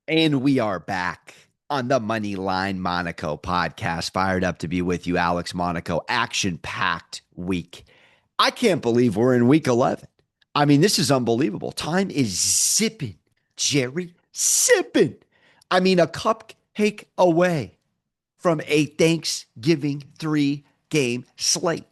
And we are back on the Moneyline Monaco podcast. Fired up to be with you, Alex Monaco. Action packed week. I can't believe we're in week 11. I mean, this is unbelievable. Time is zipping, Jerry, zipping. I mean, a cupcake away from a Thanksgiving 3-game slate.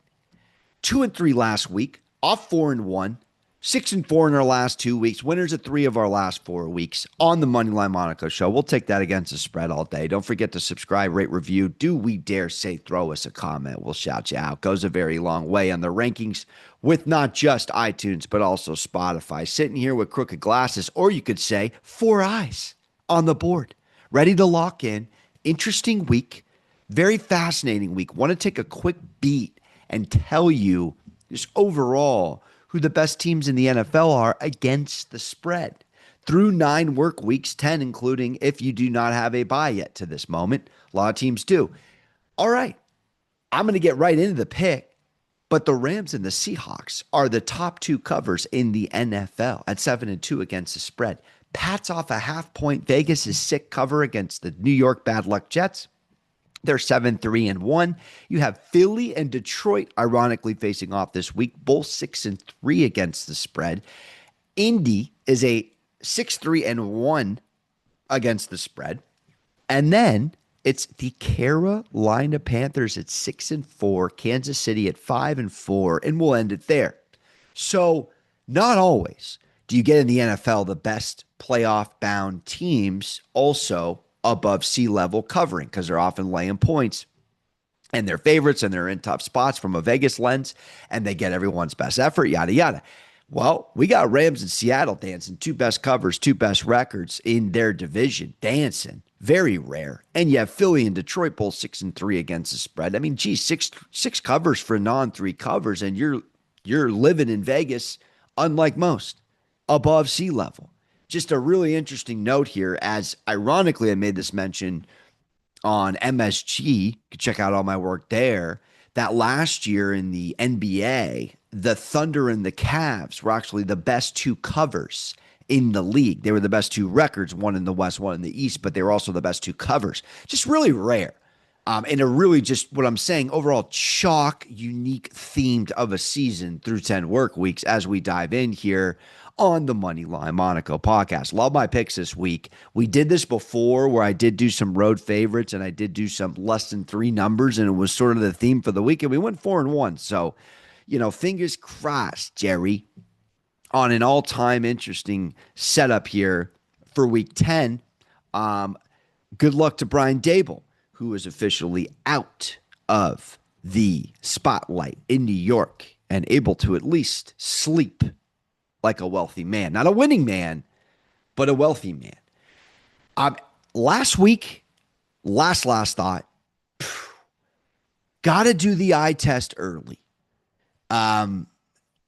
2-3 last week, off 4-1, 6-4 in our last 2 weeks, winners of 3 of our last 4 weeks on the Moneyline Monaco show. We'll take that against the spread all day. Don't forget to subscribe, rate, review. Do we dare say throw us a comment? We'll shout you out. Goes a very long way on the rankings with not just iTunes, but also Spotify. Sitting here with crooked glasses, or you could say 4 eyes on the board, ready to lock in. Interesting week, very fascinating week. Want to take a quick beat and tell you just overall who the best teams in the NFL are against the spread through 9 work weeks, 10 including if you do not have a bye yet to this moment. A lot of teams do. All right, I'm going to get right into the pick, but the Rams and the Seahawks are the top 2 covers in the NFL at 7-2 against the spread. Pats off a half-point. Vegas is sick cover against the New York Bad Luck Jets. They're 7-3-1. You have Philly and Detroit, ironically, facing off this week, both 6-3 against the spread. Indy is a 6-3-1 against the spread. And then it's the Carolina Panthers at 6-4, Kansas City at 5-4, and we'll end it there. So not always do you get in the NFL the best playoff-bound teams also above sea level covering because they're often laying points and they're favorites and they're in tough spots from a Vegas lens and they get everyone's best effort, yada, yada. Well, we got Rams and Seattle dancing, 2 best covers, 2 best records in their division, dancing. Very rare. And you have Philly and Detroit both 6-3 against the spread. I mean, geez, six covers for non-3 covers, and you're living in Vegas, unlike most, above sea level. Just a really interesting note here, as ironically, I made this mention on MSG. You can check out all my work there. That last year in the NBA, the Thunder and the Cavs were actually the best 2 covers in the league. They were the best 2 records, one in the West, one in the East, but they were also the best 2 covers. Just really rare. And a really just what I'm saying, overall chalk, unique themed of a season through 10 work weeks as we dive in here on the Moneyline Monaco podcast. Love my picks this week. We did this before where I did do some road favorites and I did do some less than 3 numbers, and it was sort of the theme for the week, and we went 4-1. So, fingers crossed, Jerry, on an all-time interesting setup here for week 10. Good luck to Brian Dable, who is officially out of the spotlight in New York and able to at least sleep like a wealthy man. Not a winning man, but a wealthy man. Last week, last thought, got to do the eye test early.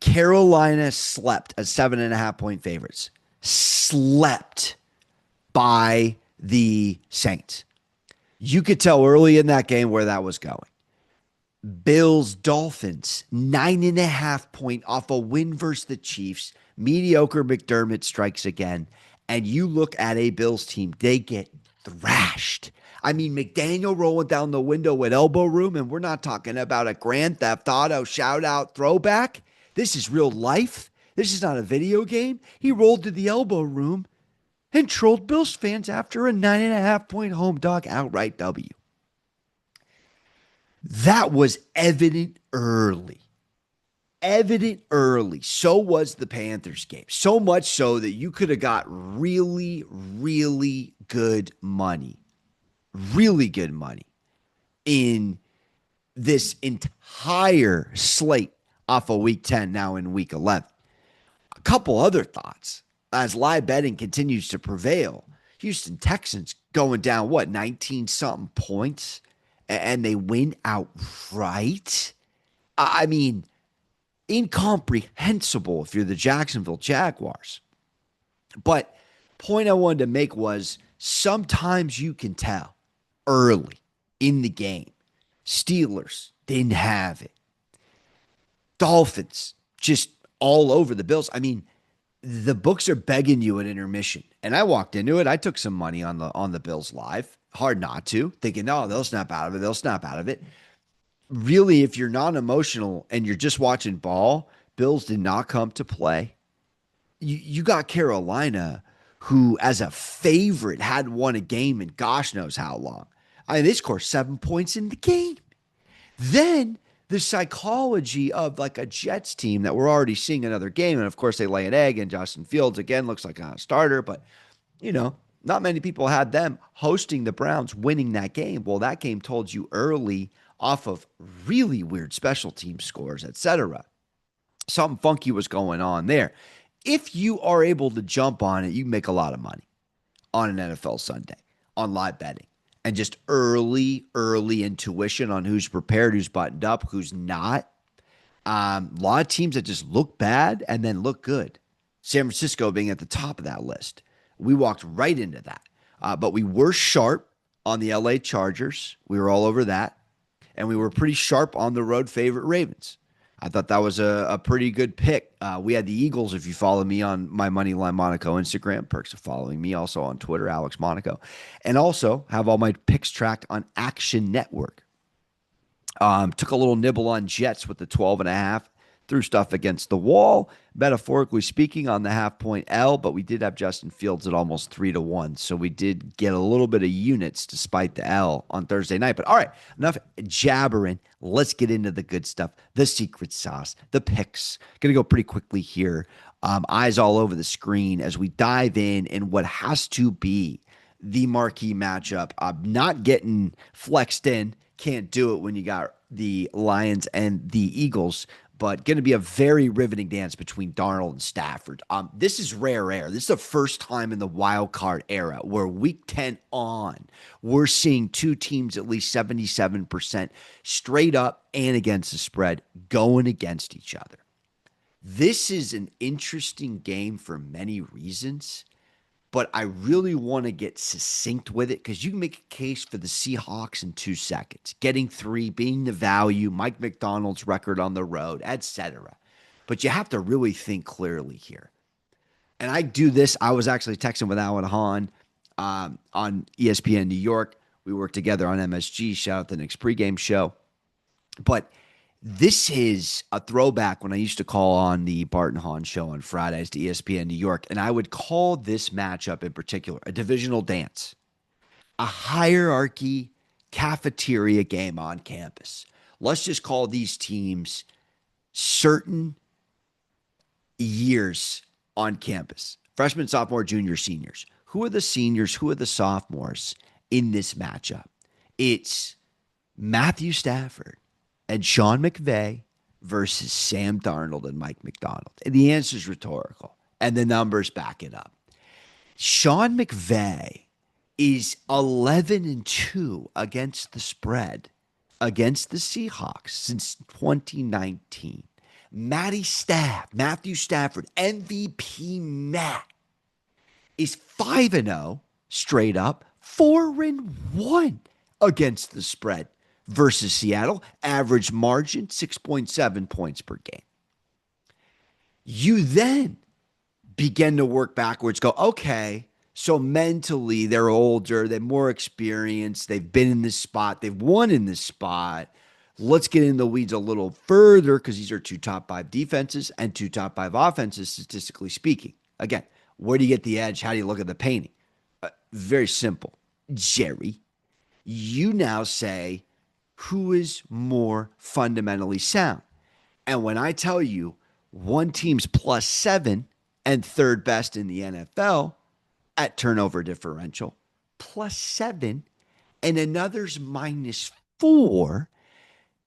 Carolina slept as 7.5-point favorites. Slept by the Saints. You could tell early in that game where that was going. Bills, Dolphins, 9.5-point off a win versus the Chiefs. Mediocre McDermott strikes again. And you look at a Bills team, they get thrashed. I mean, McDaniel rolling down the window at elbow room, and we're not talking about a Grand Theft Auto shout-out throwback. This is real life. This is not a video game. He rolled to the elbow room and trolled Bills fans after a 9.5-point home dog outright W. That was evident early. So was the Panthers game. So much so that you could have got really, really good money. Really good money in this entire slate off of week 10, now in week 11. A couple other thoughts as live betting continues to prevail. Houston Texans going down, 19-something points, and they win outright? I mean, incomprehensible if you're the Jacksonville Jaguars. But point I wanted to make was sometimes you can tell early in the game. Steelers didn't have it. Dolphins just all over the Bills. I mean, The books are begging you at intermission. And I walked into it. I took some money on the Bills live. Hard not to, thinking, no, they'll snap out of it. They'll snap out of it. Really, if you're not emotional and you're just watching ball, Bills did not come to play. You got Carolina, who as a favorite hadn't won a game in gosh knows how long. I mean, they scored 7 points in the game. Then the psychology of like a Jets team that we're already seeing another game. And of course, they lay an egg, and Justin Fields again looks like a starter, but not many people had them hosting the Browns, winning that game. Well, that game told you early off of really weird special team scores, etc. Something funky was going on there. If you are able to jump on it, you can make a lot of money on an NFL Sunday, on live betting, and just early intuition on who's prepared, who's buttoned up, who's not. A lot of teams that just look bad and then look good. San Francisco being at the top of that list. We walked right into that. But we were sharp on the LA Chargers. We were all over that. And we were pretty sharp on the road favorite Ravens. I thought that was a pretty good pick. We had the Eagles, if you follow me on my Moneyline Monaco Instagram, perks of following me, also on Twitter, Alex Monaco, and also have all my picks tracked on Action Network. Took a little nibble on Jets with the 12.5. Threw stuff against the wall, metaphorically speaking, on the 0.5 L, but we did have Justin Fields at almost 3-1. So we did get a little bit of units despite the L on Thursday night. But all right, enough jabbering. Let's get into the good stuff, the secret sauce, the picks. Going to go pretty quickly here. Eyes all over the screen as we dive in what has to be the marquee matchup. I'm not getting flexed in. Can't do it when you got the Lions and the Eagles, but going to be a very riveting dance between Darnold and Stafford. This is rare air. This is the first time in the wild card era where week 10 on, we're seeing two teams at least 77% straight up and against the spread going against each other. This is an interesting game for many reasons, but I really want to get succinct with it because you can make a case for the Seahawks in 2 seconds. Getting 3, being the value, Mike McDonald's record on the road, etc. But you have to really think clearly here. And I do this. I was actually texting with Alan Hahn on ESPN New York. We work together on MSG. Shout out the Knicks pregame show. But this is a throwback when I used to call on the Barton Hahn show on Fridays to ESPN New York, and I would call this matchup in particular a divisional dance, a hierarchy cafeteria game on campus. Let's just call these teams certain years on campus. Freshmen, sophomore, junior, seniors. Who are the seniors? Who are the sophomores in this matchup? It's Matthew Stafford and Sean McVay versus Sam Darnold and Mike McDonald. And the answer is rhetorical, and the numbers back it up. Sean McVay is 11-2 against the spread against the Seahawks since 2019. Matthew Stafford, MVP Matt, is 5-0 straight up, 4-1 against the spread versus Seattle. Average margin, 6.7 points per game. You then begin to work backwards, go, okay, so mentally they're older, they're more experienced, they've been in this spot, they've won in this spot. Let's get in the weeds a little further because these are 2 top 5 defenses and 2 top 5 offenses, statistically speaking. Again, where do you get the edge? How do you look at the painting? Very simple. Jerry, you now say, who is more fundamentally sound? And when I tell you one team's +7 and third best in the NFL at turnover differential, +7, and another's -4,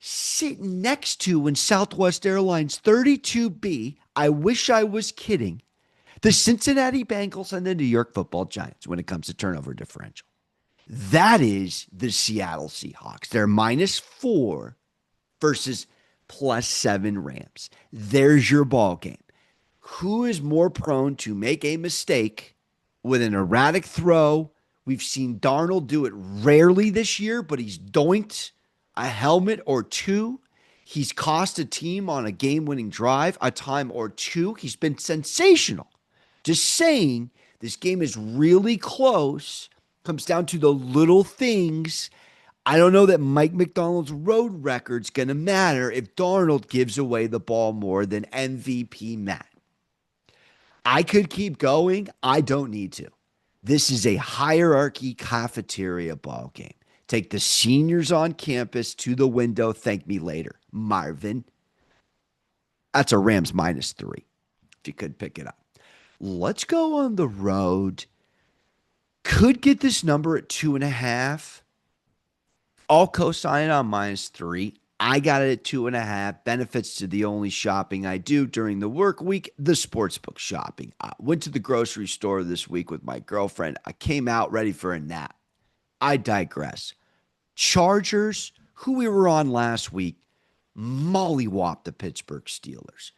sitting next to in Southwest Airlines 32B, I wish I was kidding, the Cincinnati Bengals and the New York Football Giants when it comes to turnover differential. That is the Seattle Seahawks. They're -4 versus +7 Rams. There's your ball game. Who is more prone to make a mistake with an erratic throw? We've seen Darnold do it rarely this year, but he's doinked a helmet or 2. He's cost a team on a game-winning drive a time or 2. He's been sensational Just saying, this game is really close. Comes down to the little things. I don't know that Mike McDonald's road record's going to matter if Darnold gives away the ball more than MVP Matt. I could keep going. I don't need to. This is a hierarchy cafeteria ball game. Take the seniors on campus to the window. Thank me later. Marvin. That's a Rams -3, if you could pick it up. Let's go on the road. Could get this number at 2.5. I'll co-sign on -3. I got it at 2.5. Benefits to the only shopping I do during the work week, the sportsbook shopping. I went to the grocery store this week with my girlfriend. I came out ready for a nap. I digress. Chargers, who we were on last week, mollywopped the Pittsburgh Steelers.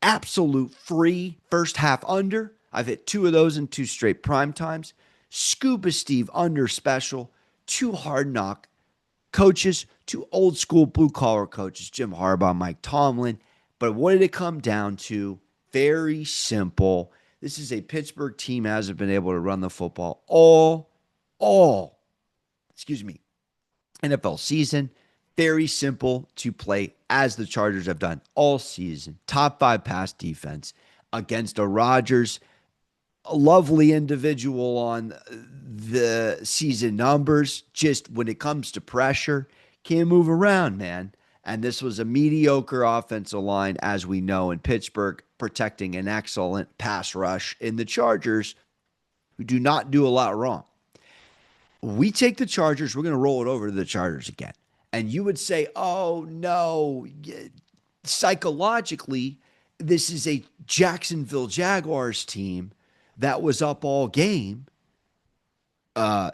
Absolute free first half under. I've hit 2 of those in 2 straight prime times. Scuba Steve under special. 2 hard knock coaches, 2 old school blue collar coaches, Jim Harbaugh, Mike Tomlin. But what did it come down to? Very simple. This is a Pittsburgh team that hasn't been able to run the football all NFL season. Very simple to play, as the Chargers have done all season. Top 5 pass defense against a Rodgers, a lovely individual on the season numbers. Just when it comes to pressure, can't move around, man. And this was a mediocre offensive line, as we know, in Pittsburgh, protecting an excellent pass rush in the Chargers, who do not do a lot wrong. We take the Chargers, we're going to roll it over to the Chargers again. And you would say, oh, no, psychologically, this is a Jacksonville Jaguars team that was up all game.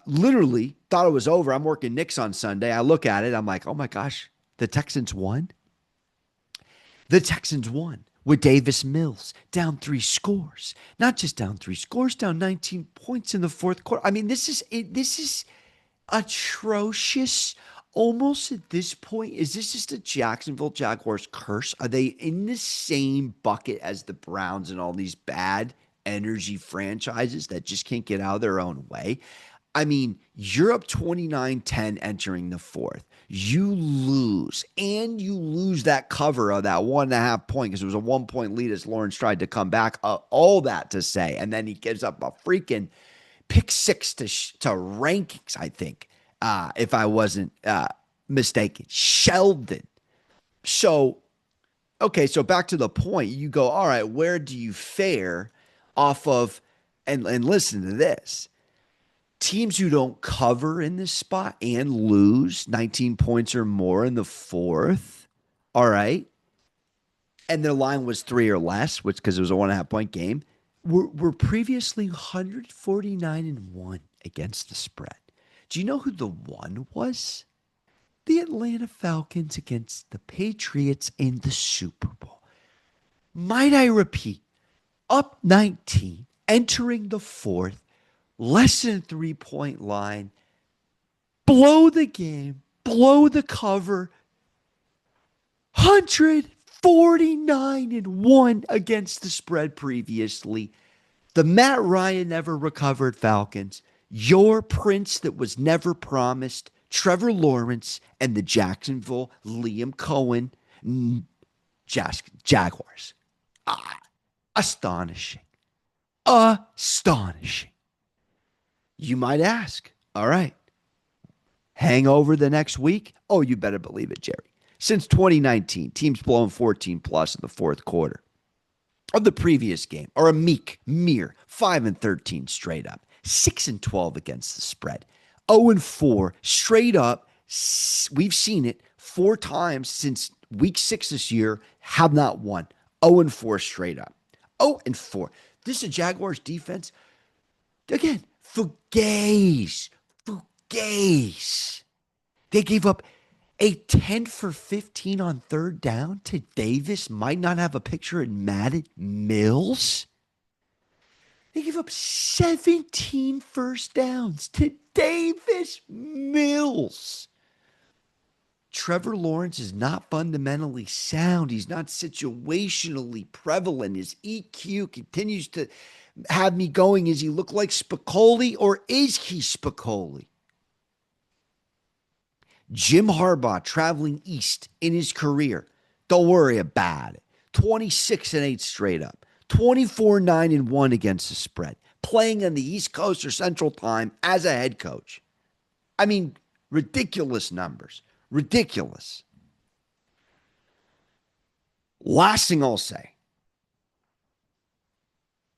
Literally thought it was over. I'm working Knicks on Sunday. I look at it. I'm like, oh, my gosh, the Texans won? The Texans won with Davis Mills down 3 scores. Not just down 3 scores, down 19 points in the fourth quarter. I mean, this is atrocious. Almost at this point, is this just a Jacksonville Jaguars curse? Are they in the same bucket as the Browns and all these bad energy franchises that just can't get out of their own way? I mean, you're up 29-10 entering the fourth. You lose, and you lose that cover of that 1.5 point because it was a 1-point lead as Lawrence tried to come back. All that to say, and then he gives up a freaking pick 6 to rankings, I think. If I wasn't mistaken, Sheldon. So back to the point. You go, all right, where do you fare off of, and listen to this, teams who don't cover in this spot and lose 19 points or more in the fourth, all right, and their line was 3 or less, which because it was a 1.5 point game, were previously 149-1 against the spread. Do you know who the 1 was? The Atlanta Falcons against the Patriots in the Super Bowl. Might I repeat, up 19, entering the fourth, less than 3-point line, blow the game, blow the cover, 149-1 against the spread previously. The Matt Ryan never recovered Falcons. Your prince that was never promised, Trevor Lawrence, and the Jacksonville Liam Cohen Jaguars. Astonishing. Astonishing. You might ask, all right, hangover the next week? Oh, you better believe it, Jerry. Since 2019, teams blown 14 plus in the fourth quarter of the previous game, or a mere 5-13 straight up. 6-12 against the spread. 0-4 straight up. We've seen it 4 times since week 6 this year. Have not won. 0-4 straight up. 0-4. This is a Jaguars defense. Again, fugazi. They gave up a 10 for 15 on third down to Davis. Might not have a picture in Madden. Mills. They gave up 17 first downs to Davis Mills. Trevor Lawrence is not fundamentally sound. He's not situationally prevalent. His EQ continues to have me going, is he look like Spicoli or is he Spicoli? Jim Harbaugh traveling east in his career. Don't worry about it. 26-8 straight up. 24-9-1 against the spread. Playing on the East Coast or Central Time as a head coach. I mean, ridiculous numbers. Ridiculous. Last thing I'll say.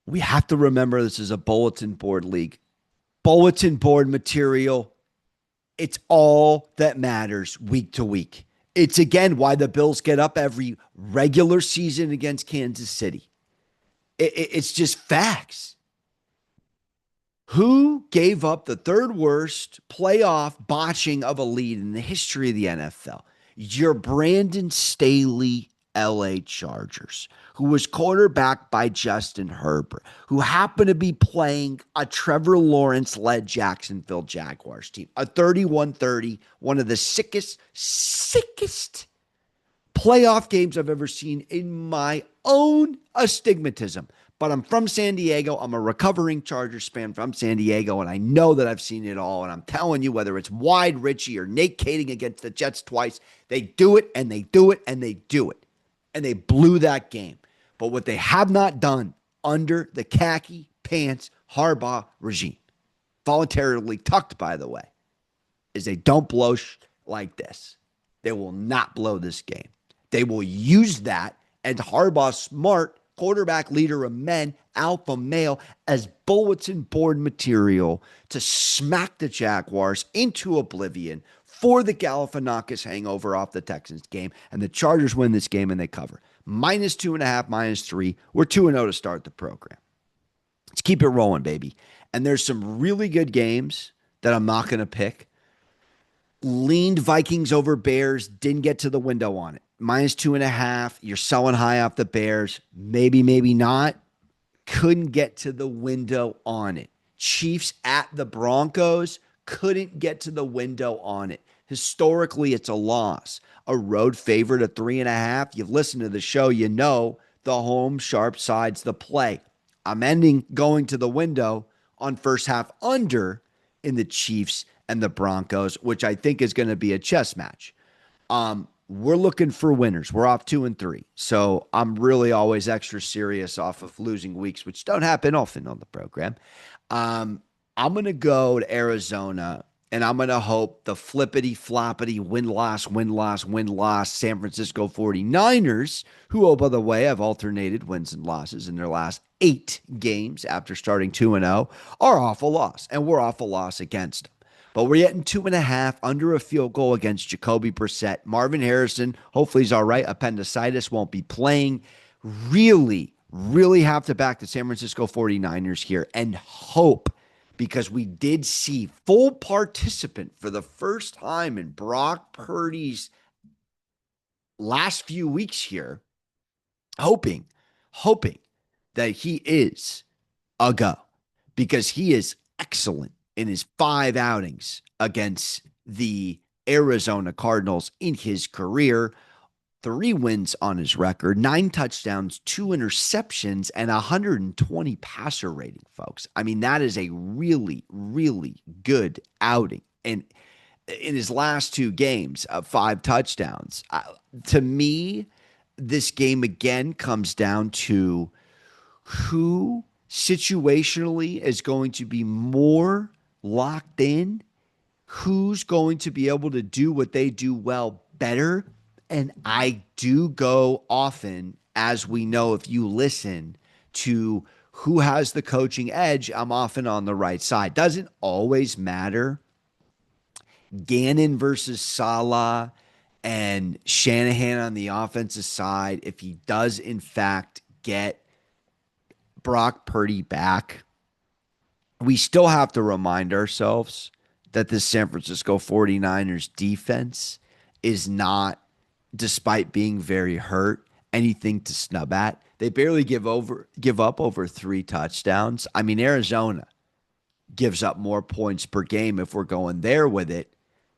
We have to remember this is a bulletin board league. Bulletin board material. It's all that matters week to week. It's, again, why the Bills get up every regular season against Kansas City. It's just facts. Who gave up the third worst playoff botching of a lead in the history of the NFL? Your Brandon Staley LA Chargers, who was quarterbacked by Justin Herbert, who happened to be playing a Trevor Lawrence-led Jacksonville Jaguars team. A 31-30, one of the sickest playoff games I've ever seen in my own astigmatism. But I'm from San Diego. I'm a recovering Chargers fan from San Diego, and I know that I've seen it all. And I'm telling you, whether it's Wide Richie or Nate Kading against the Jets twice, they do it, and they do it, and they do it. And they blew that game. But what they have not done under the khaki pants Harbaugh regime, voluntarily tucked, by the way, is they don't blow like this. They will not blow this game. They will use that, and Harbaugh's smart quarterback leader of men, alpha male, as bulletin board material to smack the Jaguars into oblivion for the Galifianakis hangover off the Texans game. And the Chargers win this game and they cover. -2.5, -3. We're 2-0 to start the program. Let's keep it rolling, baby. And there's some really good games that I'm not going to pick. Leaned Vikings over Bears, didn't get to the window on it. -2.5. You're selling high off the Bears. Maybe, maybe not. Couldn't get to the window on it. Chiefs at the Broncos, couldn't get to the window on it. Historically, it's a loss. A road favorite of 3.5. You've listened to the show, you know the home sharp side's the play. I'm ending going to the window on first half under in the Chiefs and the Broncos, which I think is going to be a chess match. We're looking for winners. We're off 2-3. So I'm really always extra serious off of losing weeks, which don't happen often on the program. I'm going to go to Arizona, and I'm going to hope the flippity-floppity win-loss San Francisco 49ers, who, oh, by the way, have alternated wins and losses in their last 8 games after starting 2-0, are off a loss, and we're off a loss against them. But we're getting 2.5 under a field goal against Jacoby Brissett. Marvin Harrison, hopefully he's all right. Appendicitis, won't be playing. Really, really have to back the San Francisco 49ers here and hope, because we did see full participant for the first time in Brock Purdy's last few weeks here, hoping that he is a go, because he is excellent in his 5 outings against the Arizona Cardinals in his career. 3 wins on his record, 9 touchdowns, 2 interceptions, and 120 passer rating, folks. I mean, that is a really, really good outing. And in his last 2 games, 5 touchdowns. To me, this game again comes down to who situationally is going to be more locked in, who's going to be able to do what they do well better. And I do go often, as we know, if you listen to who has the coaching edge, I'm often on the right side. Doesn't always matter. Gannon versus Saleh and Shanahan on the offensive side, if he does in fact get Brock Purdy back, we still have to remind ourselves that the San Francisco 49ers defense is not, despite being very hurt, anything to snub at. They barely give up over 3 touchdowns. I mean, Arizona gives up more points per game, if we're going there with it,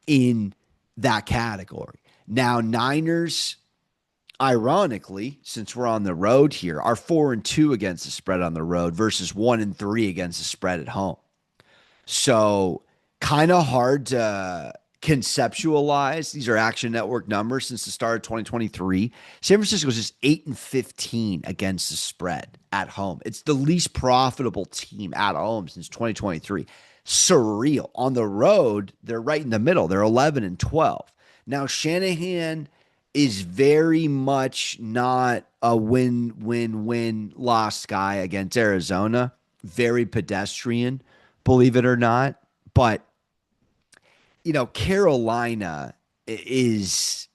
in that category. Now, Niners Ironically, since we're on the road here, are 4-2 against the spread on the road versus 1-3 against the spread at home. So kind of hard to conceptualize. These are Action Network numbers since the start of 2023. San Francisco was just 8-15 against the spread at home. It's the least profitable team at home since 2023. Surreal. On the road, they're right in the middle. They're 11-12. Now Shanahan is very much not a win loss guy against Arizona. Very pedestrian, believe it or not. But, Carolina is,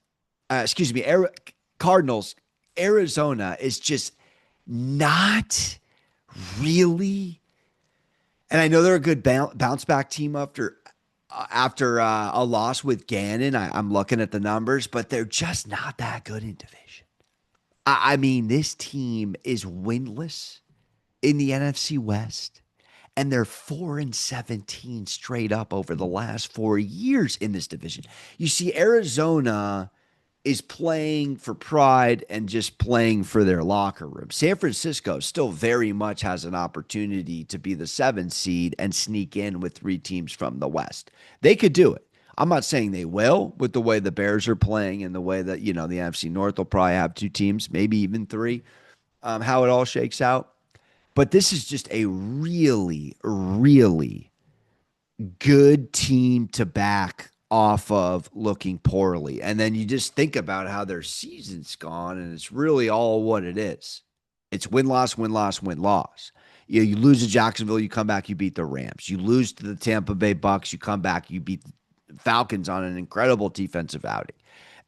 Cardinals, Arizona is just not really. And I know they're a good bounce back team after a loss with Gannon. I'm looking at the numbers, but they're just not that good in division. I mean, this team is winless in the NFC West, and they're 4-17 straight up over the last 4 years in this division. You see, Arizona is playing for pride and just playing for their locker room. San Francisco still very much has an opportunity to be the 7th seed and sneak in with 3 teams from the West. They could do it. I'm not saying they will with the way the Bears are playing and the way that, the NFC North will probably have 2 teams, maybe even 3, how it all shakes out. But this is just a really, really good team to back off of looking poorly. And then you just think about how their season's gone, and it's really all what it is. It's win-loss, win-loss, win-loss. You lose to Jacksonville, you come back, you beat the Rams. You lose to the Tampa Bay Bucks, you come back, you beat the Falcons on an incredible defensive outing.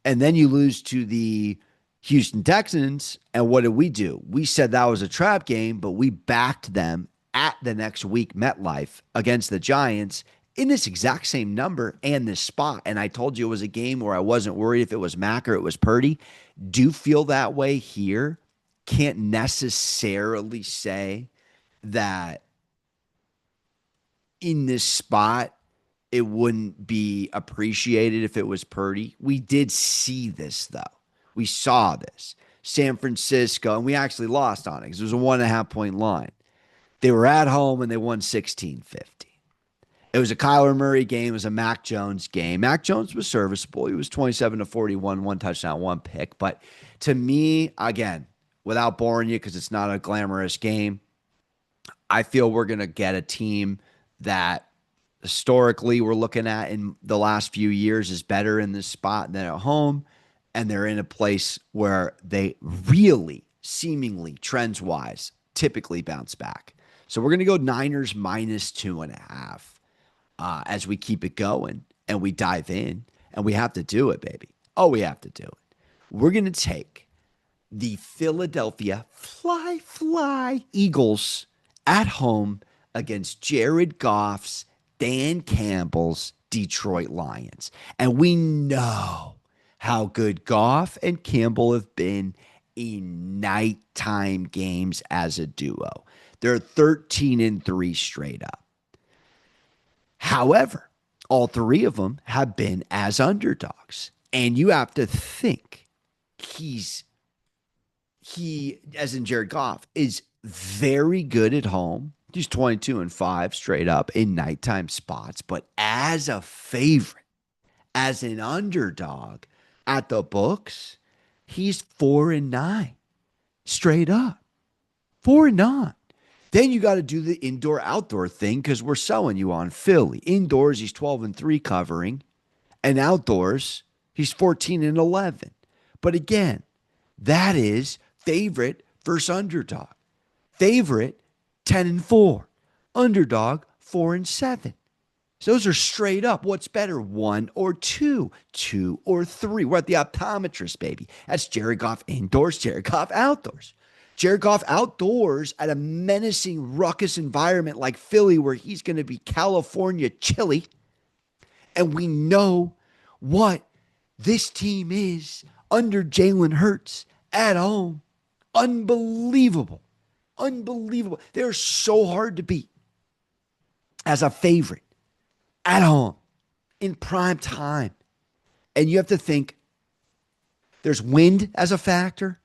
And then you lose to the Houston Texans, and what did we do? We said that was a trap game, but we backed them at the next week MetLife against the Giants in this exact same number and this spot. And I told you it was a game where I wasn't worried if it was Mac or it was Purdy. Do feel that way here. Can't necessarily say that in this spot it wouldn't be appreciated if it was Purdy. We did see this, though. We saw this. San Francisco, and we actually lost on it because it was a 1.5-point line. They were at home and they won 16-15. It was a Kyler Murray game. It was a Mac Jones game. Mac Jones was serviceable. He was 27-41, 1 touchdown, 1 pick. But to me, again, without boring you because it's not a glamorous game, I feel we're going to get a team that historically we're looking at in the last few years is better in this spot than at home. And they're in a place where they really, seemingly, trends-wise, typically bounce back. So we're going to go Niners minus 2.5 as we keep it going and we dive in. And we have to do it, baby. Oh, we have to do it. We're going to take the Philadelphia Fly Eagles at home against Jared Goff's, Dan Campbell's Detroit Lions. And we know how good Goff and Campbell have been in nighttime games as a duo. They're 13-3 straight up. However, all 3 of them have been as underdogs. And you have to think he, as in Jared Goff, is very good at home. He's 22-5 straight up in nighttime spots. But as a favorite, as an underdog, at the books, he's 4-9 straight up. 4-9. Then you got to do the indoor-outdoor thing because we're selling you on Philly. Indoors, he's 12-3 covering. And outdoors, he's 14-11. But again, that is favorite versus underdog. Favorite, 10-4. Underdog, 4-7. So those are straight up. What's better, 1 or 2? 2 or 3? We're at the optometrist, baby. That's Jared Goff indoors, Jared Goff outdoors. Jared Goff outdoors at a menacing ruckus environment like Philly where he's going to be California chilly. And we know what this team is under Jalen Hurts at home. Unbelievable. Unbelievable. They're so hard to beat as a favorite. At home, in prime time. And you have to think There's wind as a factor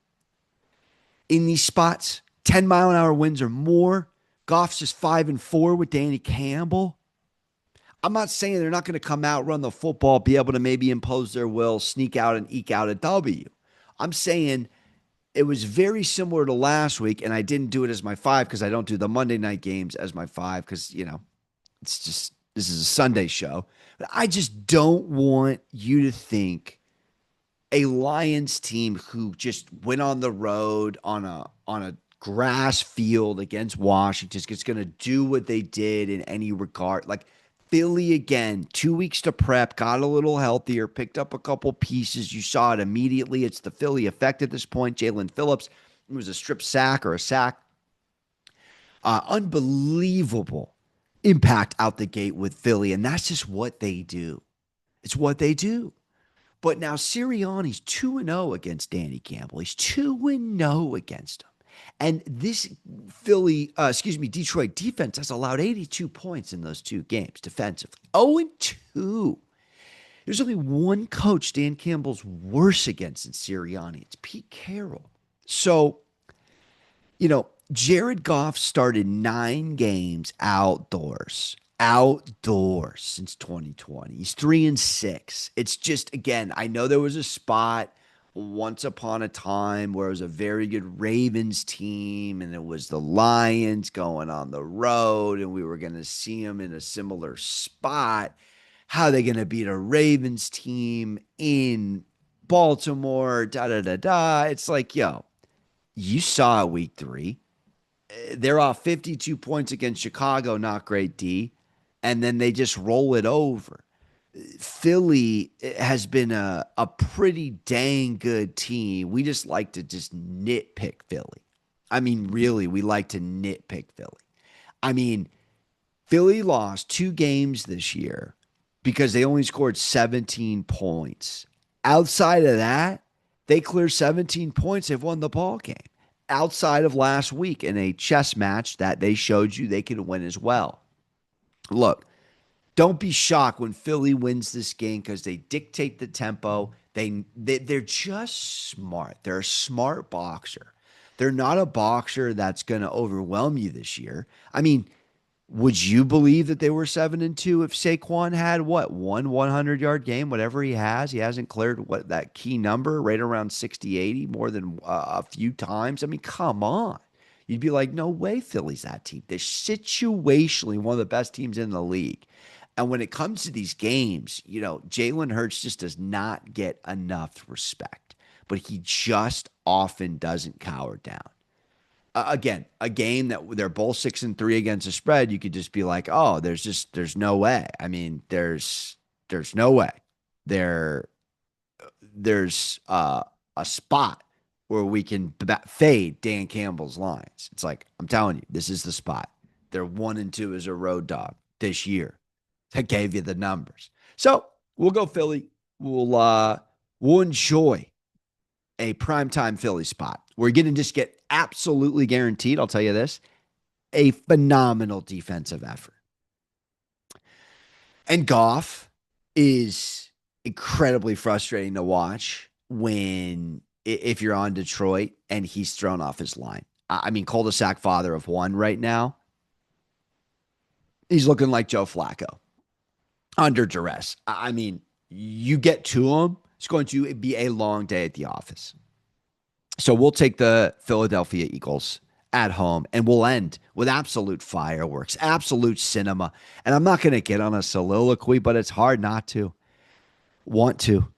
in these spots. 10-mile-an-hour winds or more. Goff's just 5-4 with Danny Campbell. I'm not saying they're not going to come out, run the football, be able to maybe impose their will, sneak out and eke out a W. I'm saying it was very similar to last week, and I didn't do it as my 5 because I don't do the Monday night games as my 5 because, it's just, this is a Sunday show. But I just don't want you to think a Lions team who just went on the road on a grass field against Washington is going to do what they did in any regard. Like Philly again, 2 weeks to prep, got a little healthier, picked up a couple pieces. You saw it immediately. It's the Philly effect at this point. Jalen Phillips, it was a strip sack or a sack. Unbelievable impact out the gate with Philly, and that's just what they do. It's what they do. But now Sirianni's 2-0 against Danny Campbell. He's 2-0 against him. And this Detroit defense has allowed 82 points in those two games defensively. 0-2. There's only one coach Dan Campbell's worse against than Sirianni. It's Pete Carroll. So, Jared Goff started 9 games outdoors since 2020. He's 3-6. It's just, again, I know there was a spot once upon a time where it was a very good Ravens team and it was the Lions going on the road and we were going to see them in a similar spot. How are they going to beat a Ravens team in Baltimore? It's like, you saw week 3. They're off 52 points against Chicago, not great D, and then they just roll it over. Philly has been a pretty dang good team. We just like to just nitpick Philly. I mean, really, we like to nitpick Philly. I mean, Philly lost 2 games this year because they only scored 17 points. Outside of that, they clear 17 points. They've won the ball game. Outside of last week in a chess match that they showed you they could win as well. Look, don't be shocked when Philly wins this game because they dictate the tempo. They're just smart. They're a smart boxer. They're not a boxer that's going to overwhelm you this year. I mean, would you believe that they were 7-2 if Saquon had one 100-yard game, whatever he has? He hasn't cleared that key number right around 60, 80 more than a few times. I mean, come on. You'd be like, no way Philly's that team. They're situationally one of the best teams in the league. And when it comes to these games, Jalen Hurts just does not get enough respect, but he just often doesn't cower down. Again, a game that they're both 6-3 against the spread, you could just be like, oh, there's no way. I mean, there's no way. There's a spot where we can fade Dan Campbell's lines. It's like, I'm telling you, this is the spot. They're 1-2 as a road dog this year. That gave you the numbers. So we'll go Philly. We'll enjoy a primetime Philly spot. We're going to just get absolutely guaranteed, I'll tell you this, a phenomenal defensive effort. And Goff is incredibly frustrating to watch if you're on Detroit and he's thrown off his line. I mean, cul-de-sac father of 1 right now. He's looking like Joe Flacco under duress. I mean, you get to him, it's going to be a long day at the office. So we'll take the Philadelphia Eagles at home, and we'll end with absolute fireworks, absolute cinema. And I'm not going to get on a soliloquy, but it's hard not to want to.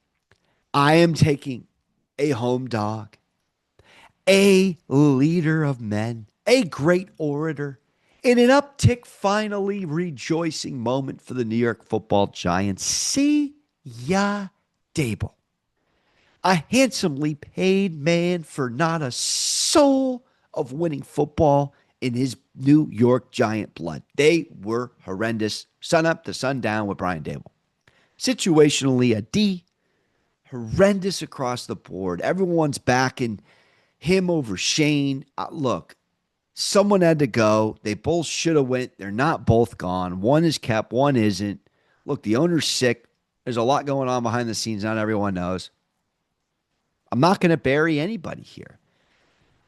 I am taking a home dog, a leader of men, a great orator, in an uptick, finally rejoicing moment for the New York Football Giants. See ya, Dable. A handsomely paid man for not a soul of winning football in his New York Giant blood. They were horrendous. Sun up to sundown with Brian Dable. Situationally, a D. Horrendous across the board. Everyone's backing him over Shane. Look, someone had to go. They both should have went. They're not both gone. One is kept, one isn't. Look, the owner's sick. There's a lot going on behind the scenes. Not everyone knows. I'm not going to bury anybody here.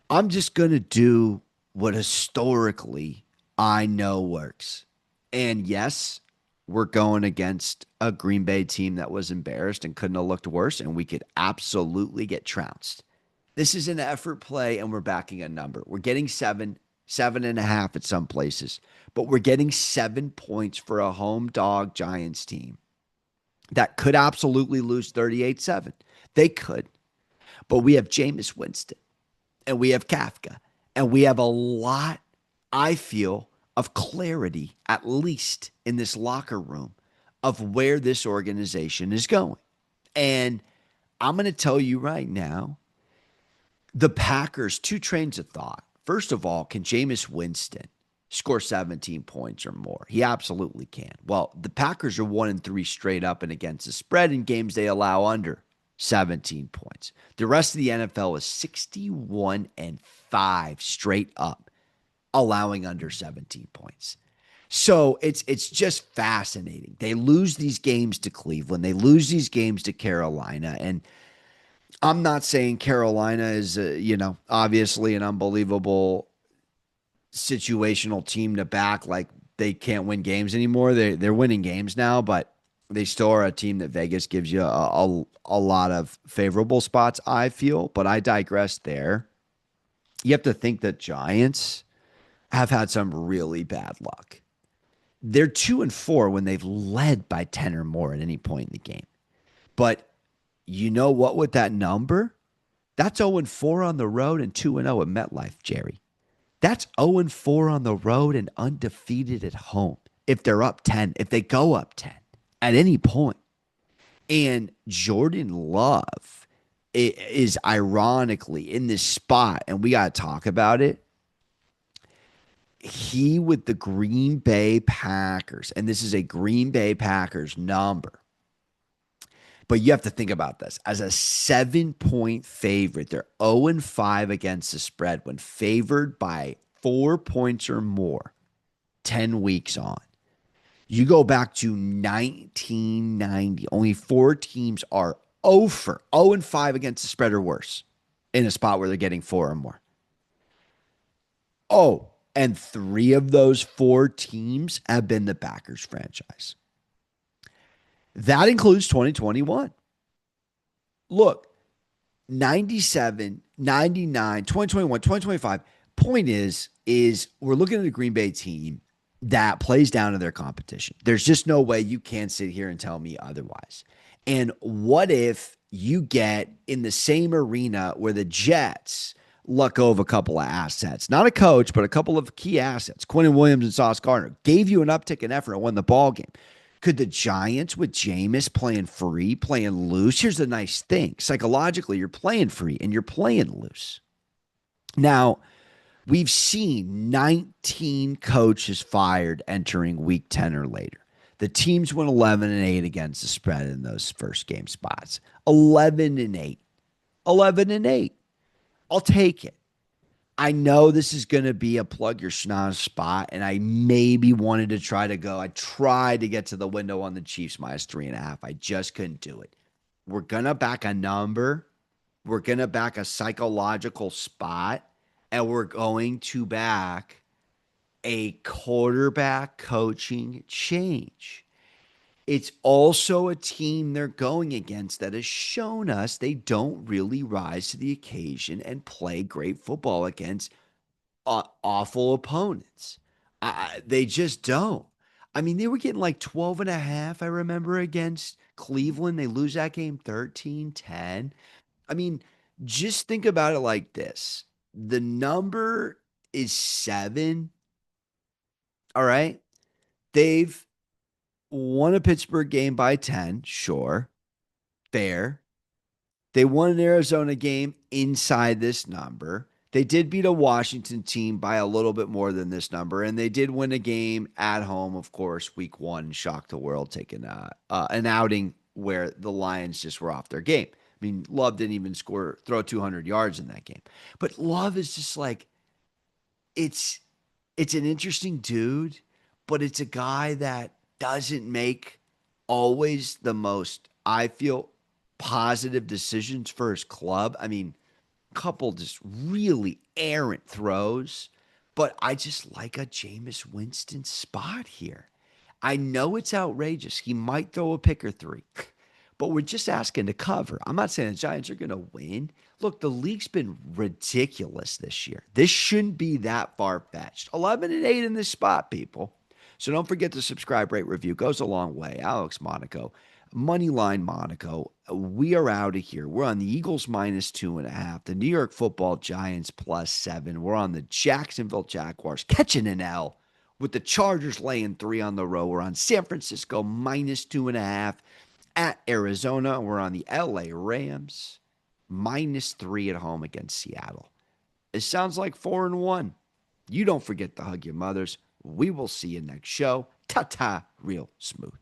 I'm just going to do what historically I know works. And yes, we're going against a Green Bay team that was embarrassed and couldn't have looked worse, and we could absolutely get trounced. This is an effort play, and we're backing a number. We're getting 7.5 at some places, but we're getting 7 points for a home dog Giants team that could absolutely lose 38-7. They could, but we have Jameis Winston and we have Kafka, and we have a lot, I feel, of clarity, at least in this locker room, of where this organization is going. And I'm going to tell you right now, the Packers, two trains of thought. First of all, can Jameis Winston score 17 points or more? He absolutely can. Well, the Packers are 1-3 straight up and against the spread in games they allow under 17 points. The rest of the NFL is 61-5 straight up, allowing under 17 points. So it's just fascinating. They lose these games to Cleveland. They lose these games to Carolina. And I'm not saying Carolina is, obviously an unbelievable situational team to back. Like they can't win games anymore. They're winning games now, but they still are a team that Vegas gives you a lot of favorable spots, I feel. But I digress there. You have to think that Giants have had some really bad luck. They're 2-4 when they've led by 10 or more at any point in the game. But you know what, with that number? That's 0-4 on the road and 2-0 at MetLife, Jerry. That's 0-4 on the road and undefeated at home. If they're up 10, if they go up 10 at any point. And Jordan Love is ironically in this spot, and we got to talk about it. He with the Green Bay Packers, and this is a Green Bay Packers number. But you have to think about this. As a 7-point favorite, they're 0-5 against the spread when favored by 4 points or more 10 weeks on. You go back to 1990. Only 4 teams are 0-5 against the spread or worse in a spot where they're getting 4 or more. Oh, and 3 of those 4 teams have been the Packers franchise. That includes 2021. Look, 97, 99, 2021, 2025. Point is we're looking at a Green Bay team that plays down to their competition. There's just no way you can sit here and tell me otherwise. And what if you get in the same arena where the Jets let go of a couple of assets, not a coach, but a couple of key assets, Quentin Williams and Sauce Gardner, gave you an uptick in effort and won the ball game? Could the Giants with Jameis playing free, playing loose? Here's the nice thing. Psychologically, you're playing free and you're playing loose. Now, we've seen 19 coaches fired entering week 10 or later. The teams went 11-8 against the spread in those first game spots. 11-8. 11-8. I'll take it. I know this is going to be a plug your schnoz spot, and I maybe wanted to try to go. I tried to get to the window on the Chiefs -3.5. I just couldn't do it. We're going to back a number. We're going to back a psychological spot, and we're going to back a quarterback coaching change. It's also a team they're going against that has shown us they don't really rise to the occasion and play great football against awful opponents. They just don't. I mean, they were getting like 12.5, I remember, against Cleveland. They lose that game 13-10. I mean, just think about it like this. The number is 7. All right. They've won a Pittsburgh game by 10. Sure. Fair. They won an Arizona game inside this number. They did beat a Washington team by a little bit more than this number. And they did win a game at home, of course, week 1, shocked the world, taking an outing where the Lions just were off their game. I mean, Love didn't even throw 200 yards in that game. But Love is just like, it's an interesting dude, but it's a guy that doesn't make always the most, I feel, positive decisions for his club. I mean, couple just really errant throws, but I just like a Jameis Winston spot here. I know it's outrageous. He might throw a pick or three, but we're just asking to cover. I'm not saying the Giants are going to win. Look, the league's been ridiculous this year. This shouldn't be that far-fetched. 11-8 in this spot, people. So don't forget to subscribe, rate, review. Goes a long way. Alex Monaco, Moneyline Monaco. We are out of here. We're on the Eagles -2.5, the New York Football Giants +7. We're on the Jacksonville Jaguars catching an L with the Chargers laying 3 on the road. We're on San Francisco -2.5 at Arizona. We're on the LA Rams -3 at home against Seattle. It sounds like 4-1. You don't forget to hug your mothers. We will see you next show. Ta-ta, real smooth.